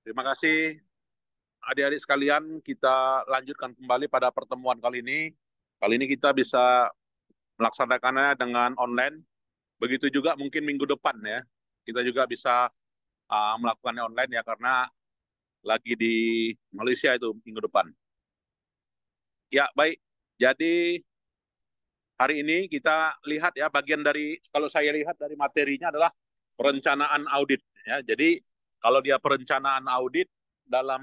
Terima kasih adik-adik sekalian. Kita lanjutkan kembali pada pertemuan kali ini. Kali ini kita bisa melaksanakannya dengan online. Begitu juga mungkin minggu depan ya. Kita juga bisa melakukannya online ya karena lagi di Malaysia itu minggu depan. Ya, baik. Jadi hari ini kita lihat ya bagian dari kalau saya lihat dari materinya adalah perencanaan audit ya. Jadi kalau dia perencanaan audit dalam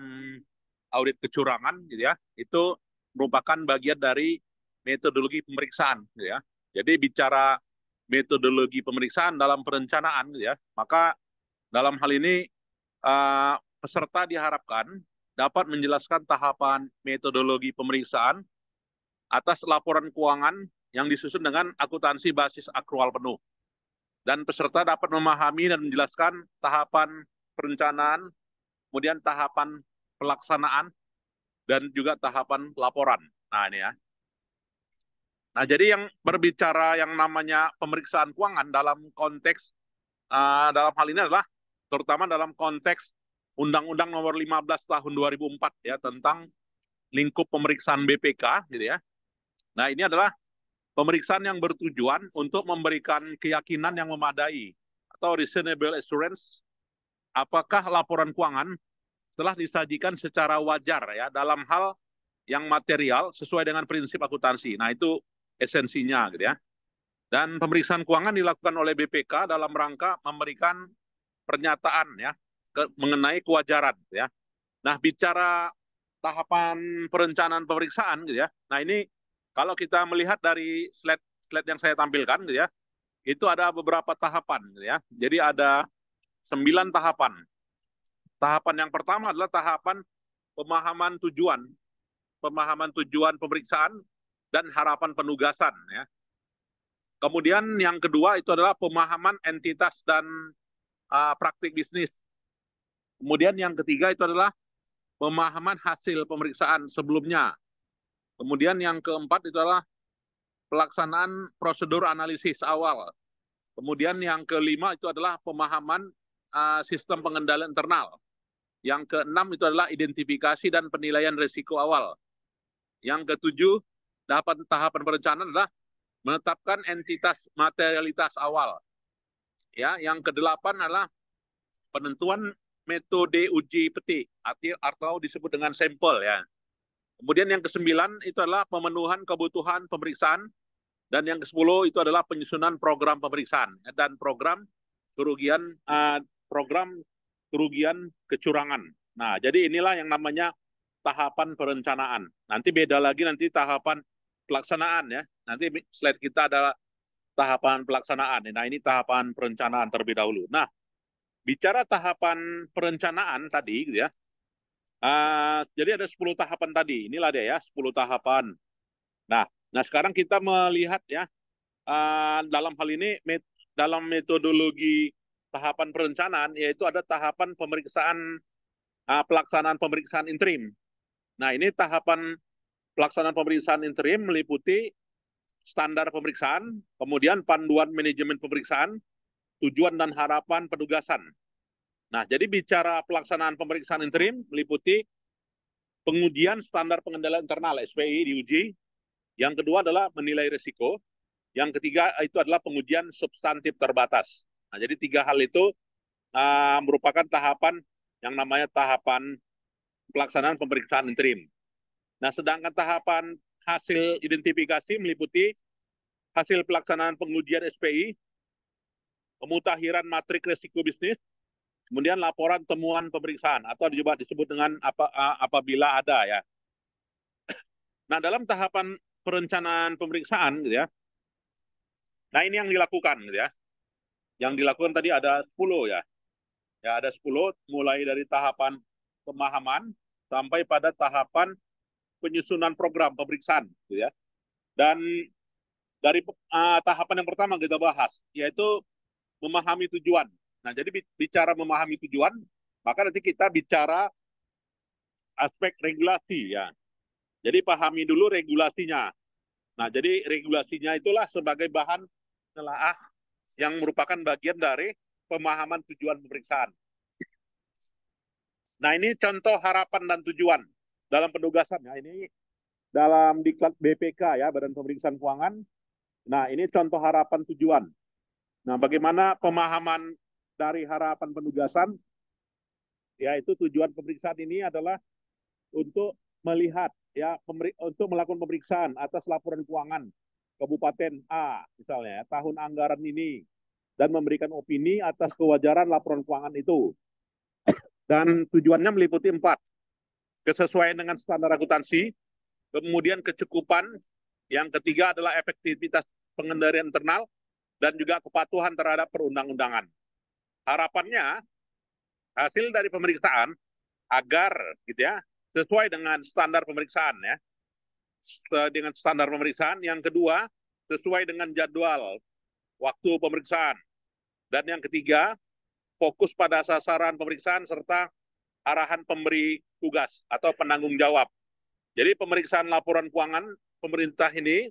audit kecurangan gitu ya, itu merupakan bagian dari metodologi pemeriksaan gitu ya. Jadi bicara metodologi pemeriksaan dalam perencanaan gitu ya, maka dalam hal ini peserta diharapkan dapat menjelaskan tahapan metodologi pemeriksaan atas laporan keuangan yang disusun dengan akuntansi basis akrual penuh. Dan peserta dapat memahami dan menjelaskan tahapan perencanaan, kemudian tahapan pelaksanaan, dan juga tahapan laporan. Nah, ini ya. Nah, jadi yang berbicara yang namanya pemeriksaan keuangan dalam konteks, dalam hal ini adalah terutama dalam konteks Undang-Undang Nomor 15 Tahun 2004 ya tentang lingkup pemeriksaan BPK gitu ya. Nah, ini adalah pemeriksaan yang bertujuan untuk memberikan keyakinan yang memadai atau reasonable assurance apakah laporan keuangan telah disajikan secara wajar ya dalam hal yang material sesuai dengan prinsip akuntansi. Nah, itu esensinya gitu ya. Dan pemeriksaan keuangan dilakukan oleh BPK dalam rangka memberikan pernyataan ya mengenai kewajaran gitu ya. Nah, bicara tahapan perencanaan pemeriksaan gitu ya. Nah, ini kalau kita melihat dari slide yang saya tampilkan gitu ya, itu ada beberapa tahapan gitu ya. Jadi ada 9 tahapan. Tahapan yang pertama adalah tahapan pemahaman tujuan pemeriksaan dan harapan penugasan ya. Kemudian yang kedua itu adalah pemahaman entitas dan praktik bisnis. Kemudian yang ketiga itu adalah pemahaman hasil pemeriksaan sebelumnya. Kemudian yang keempat itu adalah pelaksanaan prosedur analisis awal. Kemudian yang kelima itu adalah pemahaman sistem pengendalian internal. Yang keenam itu adalah identifikasi dan penilaian risiko awal. Yang ketujuh, tahapan perencanaan adalah menetapkan entitas materialitas awal. Ya, yang kedelapan adalah penentuan metode uji petik atau disebut dengan sampel ya. Kemudian yang kesembilan itu adalah pemenuhan kebutuhan pemeriksaan dan yang kesepuluh itu adalah penyusunan program pemeriksaan dan program kerugian kecurangan. Nah, jadi inilah yang namanya tahapan perencanaan. Nanti beda lagi nanti tahapan pelaksanaan ya. Nanti slide kita adalah tahapan pelaksanaan. Nah, ini tahapan perencanaan terlebih dahulu. Nah, bicara tahapan perencanaan tadi gitu ya. Jadi ada 10 tahapan tadi. Inilah dia ya, 10 tahapan. Nah, sekarang kita melihat ya dalam hal ini dalam metodologi tahapan perencanaan yaitu ada tahapan pemeriksaan pelaksanaan pemeriksaan interim. Nah, ini tahapan pelaksanaan pemeriksaan interim meliputi standar pemeriksaan, kemudian panduan manajemen pemeriksaan, tujuan dan harapan penugasan. Nah, jadi bicara pelaksanaan pemeriksaan interim meliputi pengujian standar pengendalian internal SPI diuji. Yang kedua adalah menilai risiko. Yang ketiga itu adalah pengujian substantif terbatas. Nah, jadi 3 hal itu merupakan tahapan yang namanya tahapan pelaksanaan pemeriksaan interim. Nah, sedangkan tahapan hasil identifikasi meliputi hasil pelaksanaan pengujian SPI, pemutakhiran matrik risiko bisnis, kemudian laporan temuan pemeriksaan atau juga disebut dengan apabila ada ya. Nah, dalam tahapan perencanaan pemeriksaan gitu ya. Nah, ini yang dilakukan gitu ya. Yang dilakukan tadi ada 10 ya. Ya, ada 10 mulai dari tahapan pemahaman sampai pada tahapan penyusunan program pemeriksaan gitu ya. Dan dari tahapan yang pertama kita bahas yaitu memahami tujuan. Nah, jadi bicara memahami tujuan, maka nanti kita bicara aspek regulasi ya. Jadi pahami dulu regulasinya. Nah, jadi regulasinya itulah sebagai bahan penelaah yang merupakan bagian dari pemahaman tujuan pemeriksaan. Nah, ini contoh harapan dan tujuan dalam penugasan. Ya, ini dalam diklat BPK ya, Badan Pemeriksaan Keuangan. Nah, ini contoh harapan tujuan. Nah, bagaimana pemahaman dari harapan penugasan? Yaitu tujuan pemeriksaan ini adalah untuk melihat ya untuk melakukan pemeriksaan atas laporan keuangan Kabupaten A misalnya ya, tahun anggaran ini dan memberikan opini atas kewajaran laporan keuangan itu. Dan tujuannya meliputi 4. Kesesuaian dengan standar akuntansi, kemudian kecukupan, yang ketiga adalah efektivitas pengendalian internal, dan juga kepatuhan terhadap perundang-undangan. Harapannya hasil dari pemeriksaan agar gitu ya sesuai dengan standar pemeriksaan ya, dengan standar pemeriksaan. Yang kedua, sesuai dengan jadwal waktu pemeriksaan. Dan yang ketiga, fokus pada sasaran pemeriksaan serta arahan pemberi tugas atau penanggung jawab. Jadi pemeriksaan laporan keuangan pemerintah ini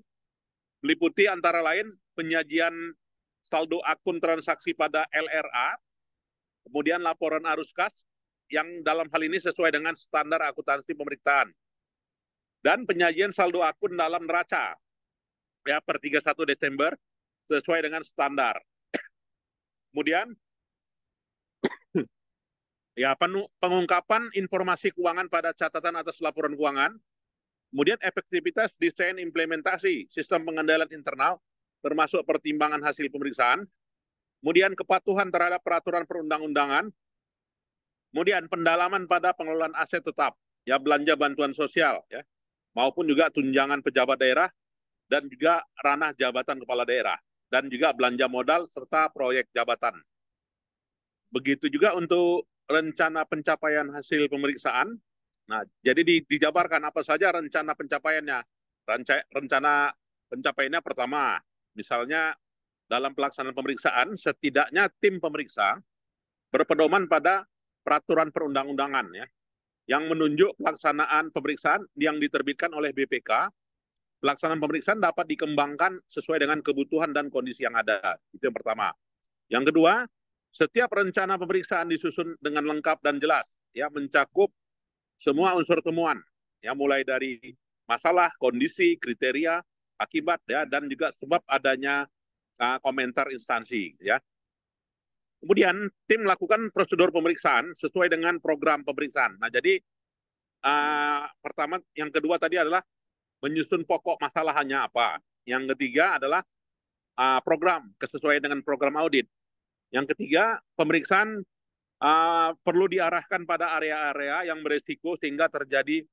meliputi antara lain penyajian saldo akun transaksi pada LRA, kemudian laporan arus kas yang dalam hal ini sesuai dengan standar akuntansi pemeriksaan, dan penyajian saldo akun dalam neraca ya per 31 Desember sesuai dengan standar. Kemudian ya pengungkapan informasi keuangan pada catatan atas laporan keuangan, kemudian efektivitas desain implementasi sistem pengendalian internal termasuk pertimbangan hasil pemeriksaan, kemudian kepatuhan terhadap peraturan perundang-undangan, kemudian pendalaman pada pengelolaan aset tetap ya belanja bantuan sosial ya maupun juga tunjangan pejabat daerah dan juga ranah jabatan kepala daerah dan juga belanja modal serta proyek jabatan. Begitu juga untuk rencana pencapaian hasil pemeriksaan. Nah, jadi dijabarkan apa saja rencana pencapaiannya. Rencana pencapaiannya pertama, misalnya dalam pelaksanaan pemeriksaan, setidaknya tim pemeriksa berpedoman pada peraturan perundang-undangan ya, yang menunjuk pelaksanaan pemeriksaan yang diterbitkan oleh BPK. Pelaksanaan pemeriksaan dapat dikembangkan sesuai dengan kebutuhan dan kondisi yang ada. Itu yang pertama. Yang kedua, setiap rencana pemeriksaan disusun dengan lengkap dan jelas, ya mencakup semua unsur temuan, ya mulai dari masalah, kondisi, kriteria, akibat, ya dan juga sebab adanya komentar instansi, ya. Kemudian tim melakukan prosedur pemeriksaan sesuai dengan program pemeriksaan. Nah, jadi pertama, yang kedua tadi adalah menyusun pokok masalahnya apa. Yang ketiga adalah program, kesesuaian dengan program audit. Yang ketiga, pemeriksaan perlu diarahkan pada area-area yang beresiko sehingga terjadi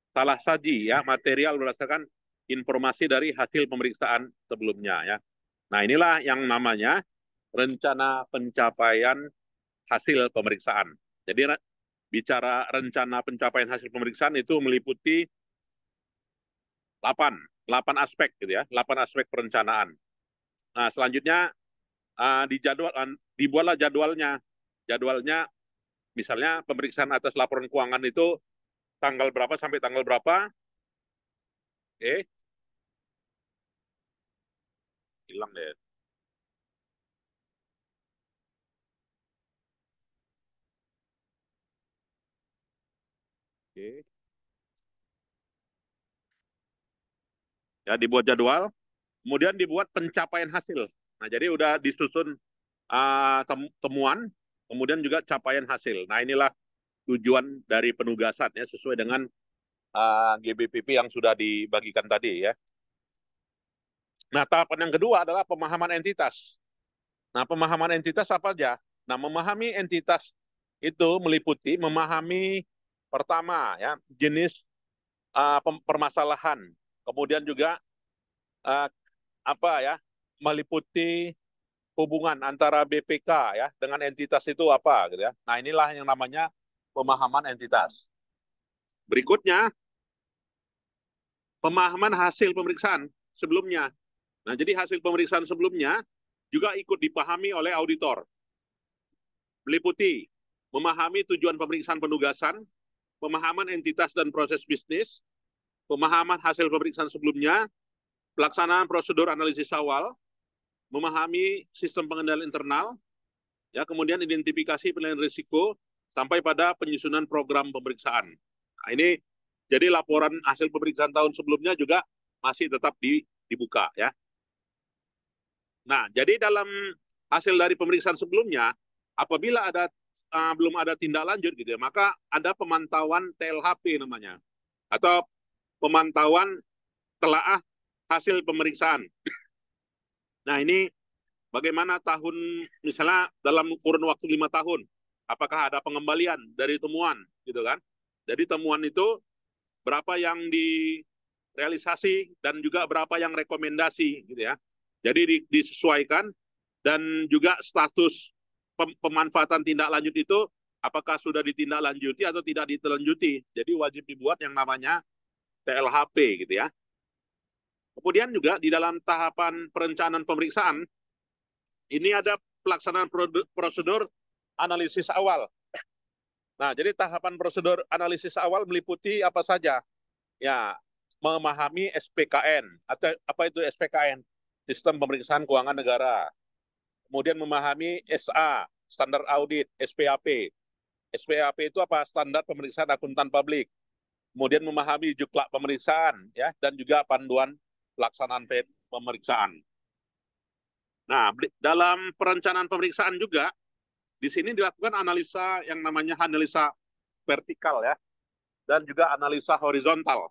salah saji ya material berdasarkan informasi dari hasil pemeriksaan sebelumnya ya. Nah, inilah yang namanya rencana pencapaian hasil pemeriksaan. Jadi bicara rencana pencapaian hasil pemeriksaan itu meliputi 8 aspek gitu ya, 8 aspek perencanaan. Nah, selanjutnya dibuatlah jadwalnya. Jadwalnya misalnya pemeriksaan atas laporan keuangan itu tanggal berapa sampai tanggal berapa. Hilang deh. Oke. Ya, dibuat jadwal, kemudian dibuat pencapaian hasil. Nah, jadi udah disusun temuan, kemudian juga capaian hasil. Nah, inilah tujuan dari penugasan ya sesuai dengan GBPP yang sudah dibagikan tadi ya. Nah, tahapan yang kedua adalah pemahaman entitas. Nah, pemahaman entitas apa aja? Nah, memahami entitas itu meliputi memahami pertama ya jenis permasalahan, kemudian juga uh, apa ya meliputi hubungan antara BPK ya dengan entitas itu apa gitu ya. Nah, inilah yang namanya pemahaman entitas. Berikutnya pemahaman hasil pemeriksaan sebelumnya. Nah, jadi hasil pemeriksaan sebelumnya juga ikut dipahami oleh auditor. Meliputi memahami tujuan pemeriksaan penugasan, pemahaman entitas dan proses bisnis, pemahaman hasil pemeriksaan sebelumnya, pelaksanaan prosedur analisis awal, memahami sistem pengendalian internal, ya kemudian identifikasi penilaian risiko, sampai pada penyusunan program pemeriksaan. Nah, ini jadi laporan hasil pemeriksaan tahun sebelumnya juga masih tetap dibuka ya. Nah, jadi dalam hasil dari pemeriksaan sebelumnya, apabila belum ada tindak lanjut gitu ya, maka ada pemantauan TLHP namanya, atau pemantauan telaah hasil pemeriksaan. Nah, ini bagaimana tahun, misalnya dalam kurun waktu 5 tahun, apakah ada pengembalian dari temuan, gitu kan? Jadi temuan itu berapa yang direalisasi dan juga berapa yang rekomendasi, gitu ya. Jadi disesuaikan, dan juga status pemanfaatan tindak lanjut itu apakah sudah ditindaklanjuti atau tidak ditindaklanjuti. Jadi wajib dibuat yang namanya TLHP, gitu ya. Kemudian juga di dalam tahapan perencanaan pemeriksaan, ini ada pelaksanaan prosedur analisis awal. Nah, jadi tahapan prosedur analisis awal meliputi apa saja? Ya, memahami SPKN, atau apa itu SPKN? Sistem Pemeriksaan Keuangan Negara. Kemudian memahami SA, Standar Audit, SPAP. SPAP itu apa? Standar Pemeriksaan Akuntan Publik. Kemudian memahami juklak pemeriksaan, ya, dan juga panduan pelaksanaan pemeriksaan. Nah, dalam perencanaan pemeriksaan juga, di sini dilakukan analisa yang namanya analisa vertikal ya, dan juga analisa horizontal.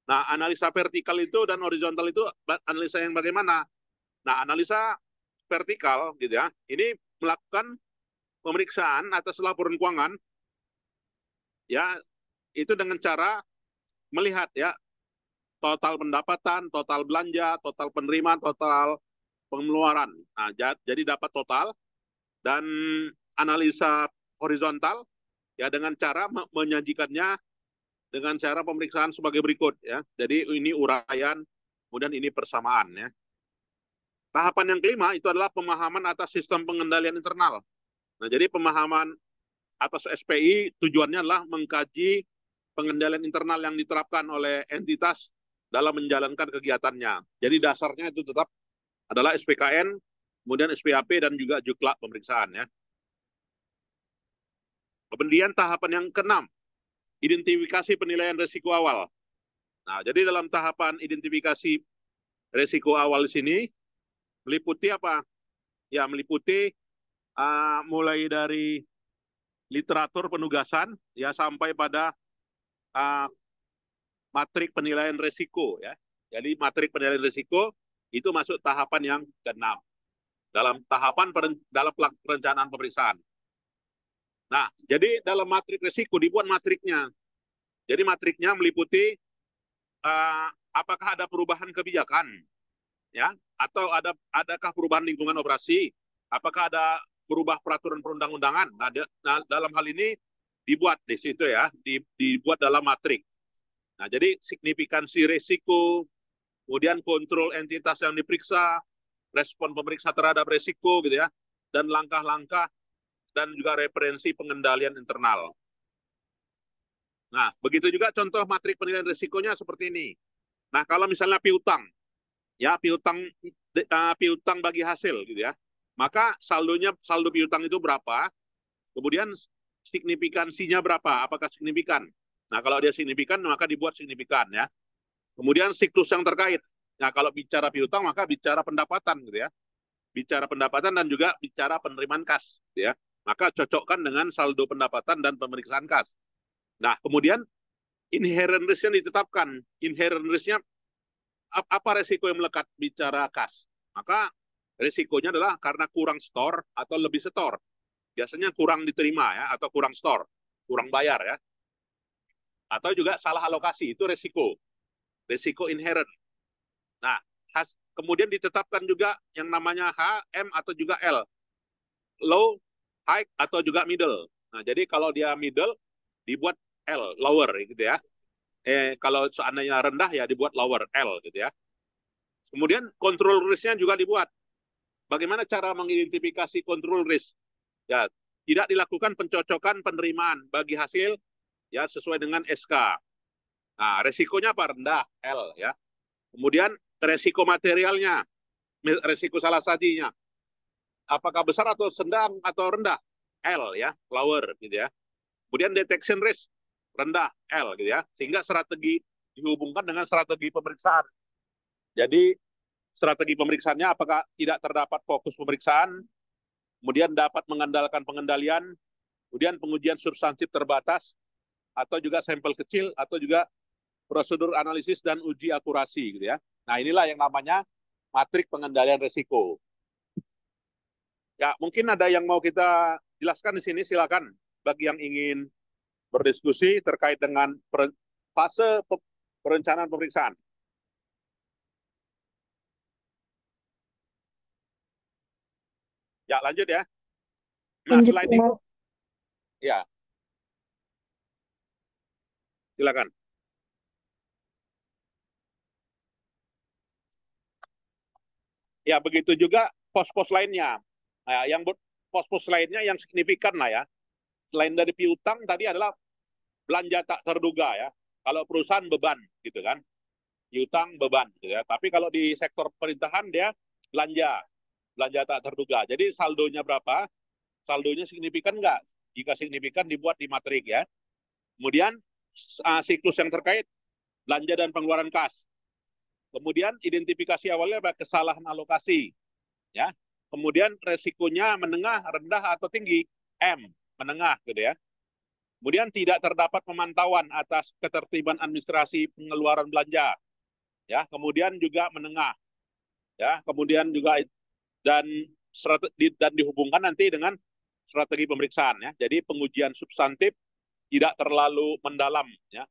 Nah, analisa vertikal itu dan horizontal itu analisa yang bagaimana? Nah, analisa vertikal gitu ya, ini melakukan pemeriksaan atas laporan keuangan ya, itu dengan cara melihat ya total pendapatan, total belanja, total penerimaan, total pengeluaran. Nah, jadi dapat total. Dan analisa horizontal ya dengan cara menyajikannya dengan cara pemeriksaan sebagai berikut ya. Jadi ini uraian, kemudian ini persamaan ya. Tahapan yang kelima itu adalah pemahaman atas sistem pengendalian internal. Nah, jadi pemahaman atas SPI tujuannya adalah mengkaji pengendalian internal yang diterapkan oleh entitas dalam menjalankan kegiatannya. Jadi dasarnya itu tetap adalah SPKN, kemudian SPAP, dan juga juklak pemeriksaan ya. Kemudian tahapan yang keenam, identifikasi penilaian risiko awal. Nah, jadi dalam tahapan identifikasi risiko awal di sini meliputi apa? Ya, meliputi mulai dari literatur penugasan ya sampai pada matrik penilaian risiko ya. Jadi matrik penilaian risiko itu masuk tahapan yang keenam dalam tahapan dalam perencanaan pemeriksaan. Nah, jadi dalam matrik risiko dibuat matriknya. Jadi matriknya meliputi apakah ada perubahan kebijakan, ya, atau adakah perubahan lingkungan operasi, apakah ada berubah peraturan perundang-undangan. Nah, dalam hal ini dibuat di situ ya, dibuat dalam matrik. Nah, jadi signifikansi risiko, kemudian kontrol entitas yang diperiksa, respon pemeriksa terhadap risiko gitu ya, dan langkah-langkah dan juga referensi pengendalian internal. Nah, begitu juga contoh matrik penilaian risikonya seperti ini. Nah, kalau misalnya piutang, ya piutang bagi hasil gitu ya, maka saldo piutang itu berapa, kemudian signifikansinya berapa, apakah signifikan. Nah, kalau dia signifikan maka dibuat signifikan ya. Kemudian siklus yang terkait. Nah, kalau bicara piutang maka bicara pendapatan gitu ya, bicara pendapatan dan juga bicara penerimaan kas gitu ya. Maka cocokkan dengan saldo pendapatan dan pemeriksaan kas. Nah, kemudian inherent risk yang ditetapkan. Inherent risk-nya apa resiko yang melekat bicara kas? Maka resikonya adalah karena kurang store atau lebih store. Biasanya kurang diterima ya, atau kurang store, kurang bayar ya. Atau juga salah alokasi, itu resiko. Resiko inherent. Nah, kemudian ditetapkan juga yang namanya H, M, atau juga L. Low, high, atau juga middle. Nah, jadi kalau dia middle, dibuat L, lower gitu ya. Kalau seandainya rendah ya dibuat lower, L gitu ya. Kemudian control risk-nya juga dibuat. Bagaimana cara mengidentifikasi control risk? Ya, tidak dilakukan pencocokan penerimaan bagi hasil ya sesuai dengan SK. Nah, resikonya apa? Rendah, L ya. Kemudian resiko materialnya, resiko salah satunya. Apakah besar atau sedang atau rendah? L ya, lower gitu ya. Kemudian detection risk rendah L gitu ya. Sehingga strategi dihubungkan dengan strategi pemeriksaan. Jadi strategi pemeriksaannya apakah tidak terdapat fokus pemeriksaan, kemudian dapat mengandalkan pengendalian, kemudian pengujian substantif terbatas, atau juga sampel kecil, atau juga prosedur analisis dan uji akurasi gitu ya. Nah, inilah yang namanya matrik pengendalian risiko. Ya, mungkin ada yang mau kita jelaskan di sini, silakan bagi yang ingin berdiskusi terkait dengan fase perencanaan pemeriksaan. Ya, lanjut ya. Nah, Lanjut, selain itu, Mas. ya, silakan. Ya, begitu juga pos-pos lainnya. Nah, yang pos-pos lainnya yang signifikan lah ya. Selain dari piutang tadi adalah belanja tak terduga ya. Kalau perusahaan beban gitu kan. Piutang beban gitu ya. Tapi kalau di sektor pemerintahan dia belanja, belanja tak terduga. Jadi saldonya berapa? Saldonya signifikan enggak? Jika signifikan dibuat di matrik ya. Kemudian siklus yang terkait belanja dan pengeluaran kas. Kemudian identifikasi awalnya adalah kesalahan alokasi ya. Kemudian resikonya menengah, rendah atau tinggi, M, menengah gitu ya. Kemudian tidak terdapat pemantauan atas ketertiban administrasi pengeluaran belanja ya. Kemudian juga menengah ya. Kemudian juga dan dan dihubungkan nanti dengan strategi pemeriksaan ya. Jadi pengujian substantif tidak terlalu mendalam ya.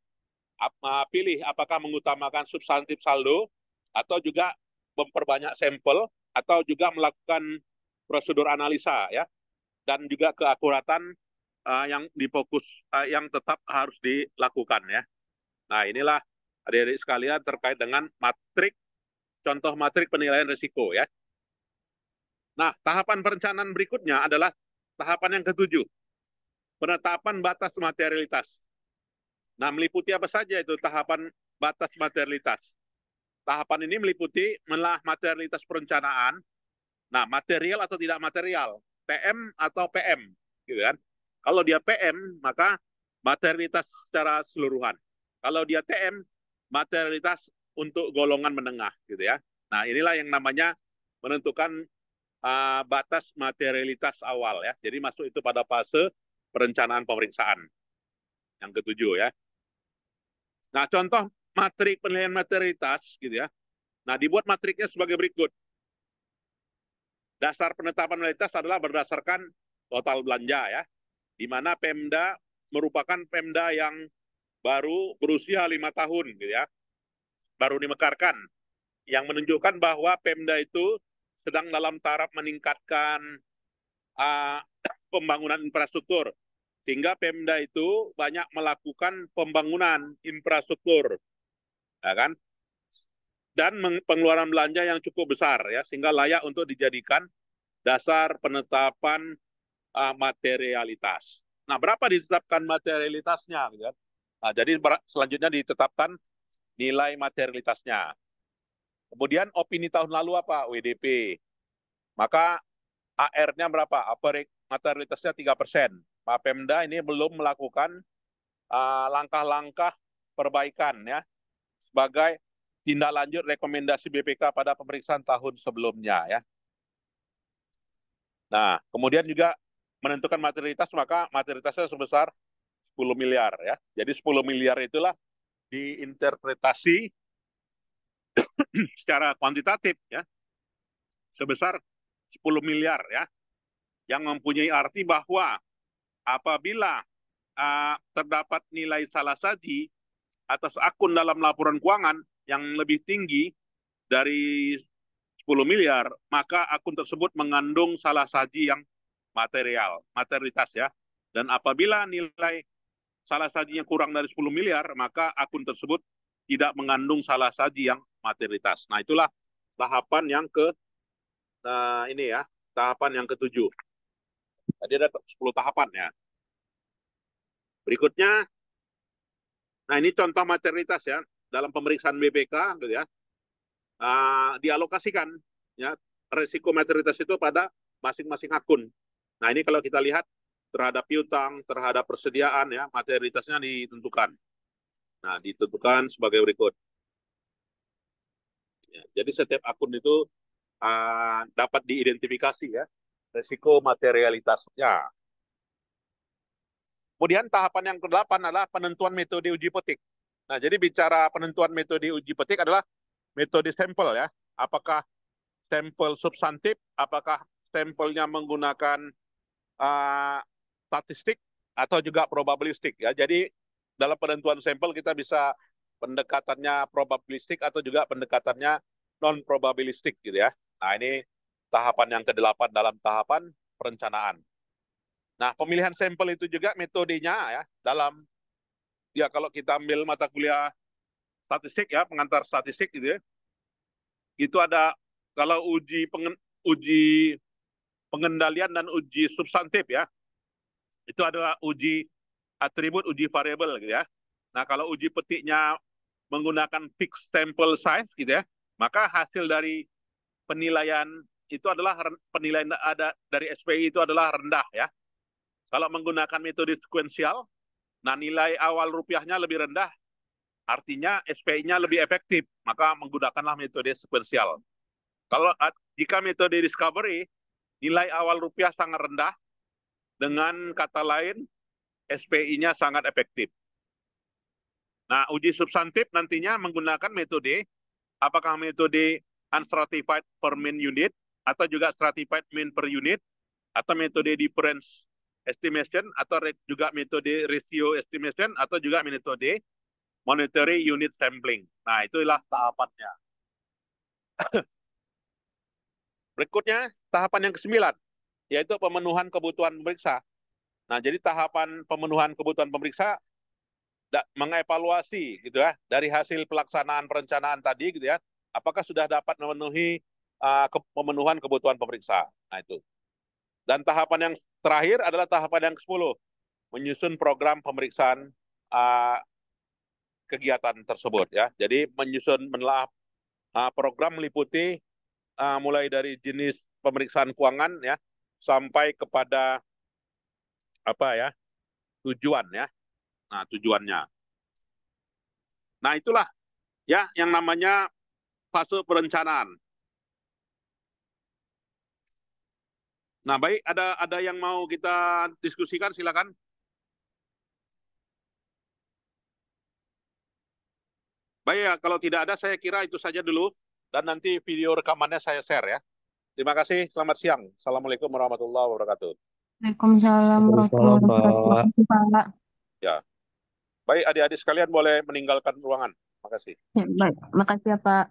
Pilih apakah mengutamakan substantif saldo atau juga memperbanyak sampel atau juga melakukan prosedur analisa ya, dan juga keakuratan yang difokus yang tetap harus dilakukan ya. Nah, inilah adik-adik sekalian terkait dengan matrik, contoh matrik penilaian risiko ya. Nah, tahapan perencanaan berikutnya adalah tahapan yang ketujuh, penetapan batas materialitas. Nah, meliputi apa saja itu tahapan batas materialitas? Tahapan ini meliputi materialitas perencanaan. Nah, material atau tidak material, TM atau PM, gitu kan? Kalau dia PM, maka materialitas secara keseluruhan. Kalau dia TM, materialitas untuk golongan menengah, gitu ya. Nah, inilah yang namanya menentukan batas materialitas awal ya. Jadi masuk itu pada fase perencanaan pemeriksaan yang ketujuh ya. Nah, contoh matrik penilaian materialitas gitu ya. Nah, dibuat matriknya sebagai berikut. Dasar penetapan materialitas adalah berdasarkan total belanja ya, di mana Pemda merupakan Pemda yang baru berusia 5 tahun gitu ya, baru dimekarkan, yang menunjukkan bahwa Pemda itu sedang dalam taraf meningkatkan uh, pembangunan infrastruktur, sehingga Pemda itu banyak melakukan pembangunan infrastruktur, ya kan? Dan pengeluaran belanja yang cukup besar ya, sehingga layak untuk dijadikan dasar penetapan materialitas. Nah, berapa ditetapkan materialitasnya? Gitu kan? Nah, jadi selanjutnya ditetapkan nilai materialitasnya. Kemudian opini tahun lalu apa? WDP. Maka AR-nya berapa? Materialitasnya 3%. Pak Pemda ini belum melakukan langkah-langkah perbaikan ya sebagai tindak lanjut rekomendasi BPK pada pemeriksaan tahun sebelumnya ya. Nah, kemudian juga menentukan materialitas, maka materialitasnya sebesar 10 miliar ya. Jadi 10 miliar itulah diinterpretasi secara kuantitatif ya sebesar 10 miliar ya, yang mempunyai arti bahwa apabila terdapat nilai salah saji atas akun dalam laporan keuangan yang lebih tinggi dari 10 miliar, maka akun tersebut mengandung salah saji yang materialitas ya. Dan apabila nilai salah sajinya kurang dari 10 miliar, maka akun tersebut tidak mengandung salah saji yang materialitas. Nah, itulah tahapan yang ini ya, tahapan yang ketujuh. Tadi ada 10 tahapan ya. Berikutnya, nah ini contoh materialitas ya, dalam pemeriksaan BPK gitu ya, dialokasikan ya resiko materialitas itu pada masing-masing akun. Nah, ini kalau kita lihat terhadap piutang, terhadap persediaan ya, materialitasnya ditentukan. Nah, ditentukan sebagai berikut. Ya, jadi setiap akun itu dapat diidentifikasi ya resiko materialitasnya. Kemudian tahapan yang ke-8 adalah penentuan metode uji petik. Nah, jadi bicara penentuan metode uji petik adalah metode sampel ya. Apakah sampel substantif, apakah sampelnya menggunakan uh, statistik atau juga probabilistik ya. Jadi dalam penentuan sampel kita bisa pendekatannya probabilistik atau juga pendekatannya non probabilistik gitu ya. Nah, ini tahapan yang ke-8 dalam tahapan perencanaan. Nah, pemilihan sampel itu juga metodenya ya dalam ya kalau kita ambil mata kuliah statistik ya, pengantar statistik gitu ya. Itu ada kalau uji pengendalian dan uji substantif ya. Itu adalah uji atribut, uji variabel gitu ya. Nah, kalau uji petiknya menggunakan fixed sample size gitu ya, maka hasil dari penilaian itu adalah penilaian ada dari SPI itu adalah rendah ya. Kalau menggunakan metode sekuensial, nah nilai awal rupiahnya lebih rendah, artinya SPI-nya lebih efektif, maka menggunakanlah metode sekuensial. Kalau jika metode discovery, nilai awal rupiah sangat rendah, dengan kata lain SPI-nya sangat efektif. Nah, uji substantif nantinya menggunakan metode, apakah metode unstratified per mean unit, atau juga stratified mean per unit, atau metode difference estimation, atau juga metode ratio estimation, atau juga metode monetary unit sampling. Nah, itulah tahapannya. Berikutnya, tahapan yang ke-9, yaitu pemenuhan kebutuhan pemeriksa. Nah, jadi tahapan pemenuhan kebutuhan pemeriksa mengevaluasi gitu ya dari hasil pelaksanaan perencanaan tadi gitu ya, apakah sudah dapat memenuhi pemenuhan kebutuhan pemeriksa. Nah, itu. Dan tahapan yang terakhir adalah tahapan yang ke-10, menyusun program pemeriksaan kegiatan tersebut ya. Jadi menyusun menelaah program meliputi mulai dari jenis pemeriksaan keuangan ya sampai kepada apa ya tujuan ya. Nah, tujuannya. Nah, itulah ya yang namanya fase perencanaan. Nah, baik, ada yang mau kita diskusikan, silakan. Baik ya, kalau tidak ada saya kira itu saja dulu dan nanti video rekamannya saya share ya. Terima kasih, selamat siang. Assalamualaikum warahmatullahi wabarakatuh. Waalaikumsalam Waalaikumsalam, warahmatullahi wabarakatuh. Pak. Makasih, Pak. Ya, baik adik-adik sekalian boleh meninggalkan ruangan. Terima kasih. Ya, baik. Makasih ya, Pak.